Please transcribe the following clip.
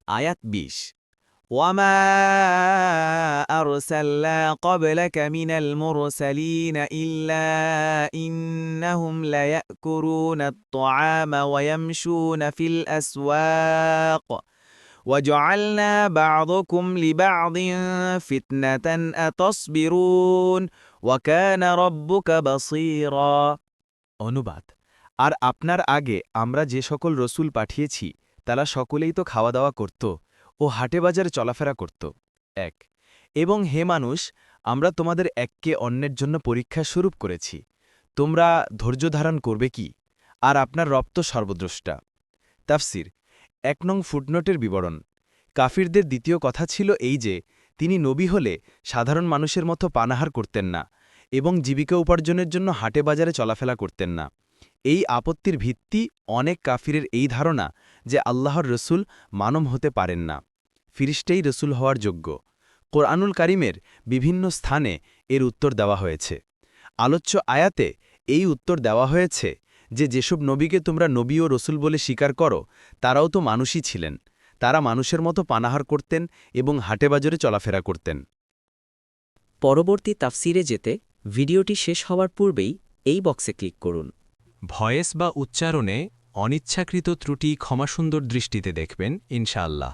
আয়াত ২০ وما أرسلنا قبلك من المرسلين إلا إنهم ليأكلون الطعام ويمشون في الأسواق وجعلنا بعضكم لبعض فتنة أتصبرون وكان ربك بصيرا অনুবাদ আর আপনার আগে আমরা যে সকল রসুল পাঠিয়েছি তারা সকলেই তো খাওয়া দাওয়া করত ও হাটে বাজারে চলাফেরা করত ১ এবং হে মানুষ আমরা তোমাদের এককে অন্যের জন্য পরীক্ষা স্বরূপ করেছি তোমরা ধৈর্য ধারণ করবে কি আর আপনার রব তো সর্বদ্রষ্টা তাফসির ১ নং ফুটনোটের বিবরণ কাফিরদের দ্বিতীয় কথা ছিল এই যে তিনি নবী হলে সাধারণ মানুষের মতো পানাহার করতেন না এবং জীবিকা উপার্জনের জন্য হাটে বাজারে চলাফেরা করতেন না এই আপত্তির ভিত্তি অনেক কাফিরের এই ধারণা যে আল্লাহর রসুল মানব হতে পারেন না ফিরিস্টেই রসুল হওয়ার যোগ্য কোরআনুল কারিমের বিভিন্ন স্থানে এর উত্তর দেওয়া হয়েছে আলোচ্য আয়াতে এই উত্তর দেওয়া হয়েছে যে যেসব নবীকে তোমরা নবী ও রসুল বলে স্বীকার করো তারাও তো মানুষই ছিলেন তারা মানুষের মতো পানাহার করতেন এবং হাটে বাজারে চলাফেরা করতেন পরবর্তী তাফসিরে যেতে ভিডিওটি শেষ হওয়ার পূর্বেই এই বক্সে ক্লিক করুন ভয়েস বা উচ্চারণে অনিচ্ছাকৃত ত্রুটি ক্ষমাসুন্দর দৃষ্টিতে দেখবেন ইনশাআল্লাহ